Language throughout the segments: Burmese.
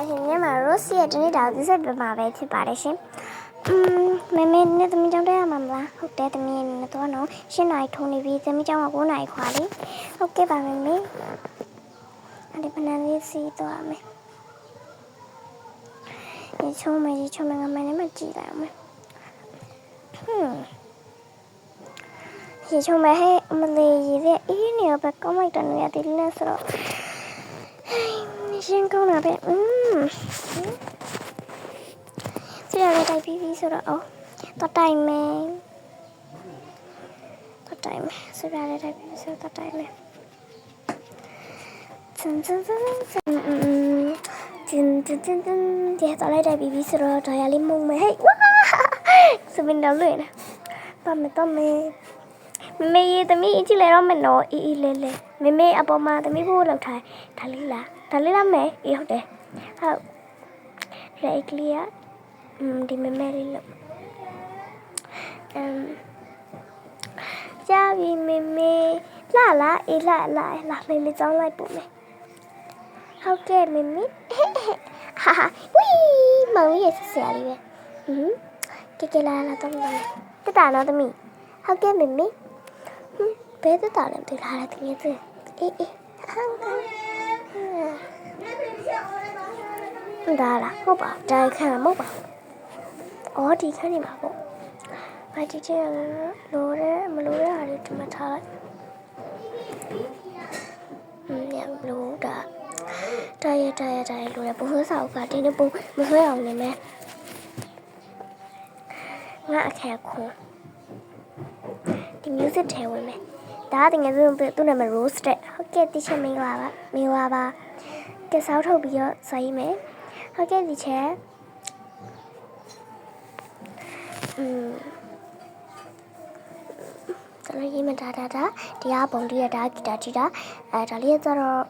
ရှင်ညမှာ Rose ရဲ့တနေ့တာကိုသိဆက်ပြမှာပဲဖြစ်ပါတယ်ရှင်မမေနဲ့သမီးကြောင့်တက်ရမှာမလားဟုတ်တယ်သမီးနဲ့တော့နော်8နာရီထုံနေပြီသမီးကြောင့်က9နာရီခွာလေဟုတ်ကဲ့ပါမမေအဲ့ဒီပနန်းလေးစီးသွားမယ်ရေချုံမငမနဲ့မကြည့်လိုက်အောင်ရေချုံမဟဲ့အမလေးရေတဲ့အေးနေတော့ကောင်းလိုက်တယ်နေရာတည်းလဲဆိုတော့ရှင်ကောင်းတာပဲဆရာလည်းတိုက်ပြီးဆိုတော့တော့တိုင်မယ်ဆရာလည်းတိုက်ပြီးဆိုတော့တိုင်မယ်ဒီတော့လည်းတိုက်ပြီးဆိုတော့ဒါရလေးမုံမယ်ဟဲ့ဝါစပင်တော့လွေနေတော့မေမေသမီးအကြည့်လဲတော့မယ်နော်အေးလဲမေမေအပေါ်မှာသမီးဖို့လောက်ထားဒါလေးလားမယ်အေးဟုတ်တယ်ဟုတ်ရိုက်ကလေးဒီမေမေလေးလို့ကြာပြီမေမေလာအေးလာလေးကြောင်းလိုက်ပို့မယ်ဟုတ်ကဲ့မေမေဟာဝီးမောင်ရဲ့ဆရာလေးပဲကဲလာတော့မယ်တက်တာနော်သမီးဟုတ်ကဲ့မေမေဘယ်တက်တာလဲမသိလားတကယ်သေးအေးဒါလားဟုတ်ပါဒါခံမဟုတ်ပါဒီခန်းနေမှာပေါ့ဘာဒီချင်လိုရဲမလိုရဲဟာလေးဒီမှာထားလိုက်ညလိုတာတိုင်လိုရဲဘိုးဆောက်ကတင်းနေပုံမဆွဲအောင်နေမယ်ငါအခက်ခုဒီ music ထဲဝင်မယ်ဒါတကယ်ဆိုသူ့နာမည် Rose တဲ့ဟုတ်ကဲ့တီချင်မင်္ဂလာပါကဲစောက်ထုတ်ပြီးတော့စာရေးမယ်ဟုတ်ကဲ့ဒီချက်တလို့ရေးမဒါတရားပုံဒီရဒါဂီတာဒါလေးကျတော့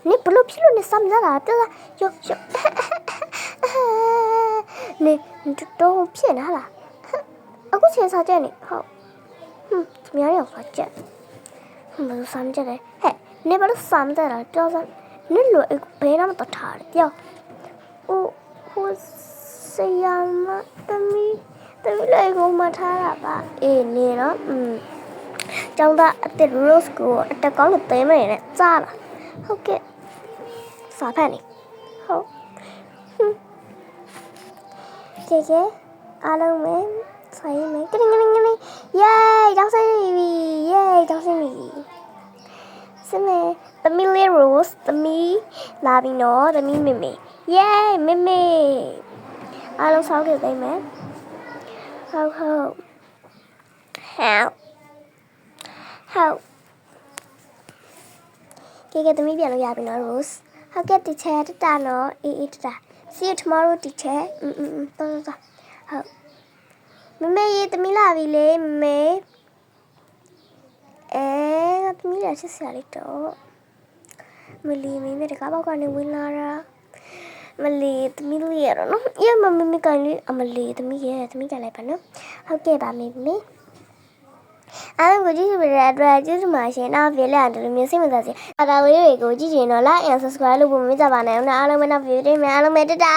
နေဘလို့ဖြစ်လို့နေစမ်းကြတာတော်ရုပ်နေတော့ဖြစ်နေလားအခုချိန်စားကြနေဟုတ်များရောက်စားကြဘယ်လိုစမ်းကြလဲဟဲ့နေဘလို့စမ်းကြတာကြောက်စမ်းနေလို့ဘယ်တော့ထားတယ်ကြောက်ဟိုဆရာမသမီးလေးကိုမထားတာပါအေးနေတော့ကျောင်းသားအစ် Rose ကိုအတက်ကောင်းလို့သိမ်းမနေနဲ့ကြားလားဟုတ်ကဲ့စာဖတ်နေဟုတ်ကဲအားလုံးပဲဆိုင်မယ်ကင်းယေးတောင်းဆိုင်ပြီစမေသမီးလေး Rose သမီးလာပြီနော်သမီးမေယေးမေအားလုံးဆောက်ကြသိမယ်ဟုတ်ကဲသမီးပြန်လို့ရပြီနော် Rose ဟုတ်ကဲ့ teacher တတာနော်အေးတတာ see you tomorrow teacher တော့ဟုတ်မေရေသမီးလာပြီလေမေသမီးလာချစ်စရာလေးတော့မလီမေတကားပေါက်ကနေဝင်လာတာမလီသမီးလေးရတော့နော်အေးမမေကန်လေးအမလီသမီးကန်လိုက်ပါနော်ဟုတ်ကဲ့ပါမေအားလုံးကိုကြည့်ရတဲ့အတွက်ကျေးဇူးပါရှင်နောက်ဗီဒီယိုလေးအတူမျိုးစိတ်ဝင်စားစရာဒါလေးတွေကိုကြည့်ရင်တော့ like and subscribe လုပ်ဖို့မမေ့ကြပါနဲ့အားလုံးပဲနောက်ဗီဒီယိုတွေမှာအားလုံးပဲတတာ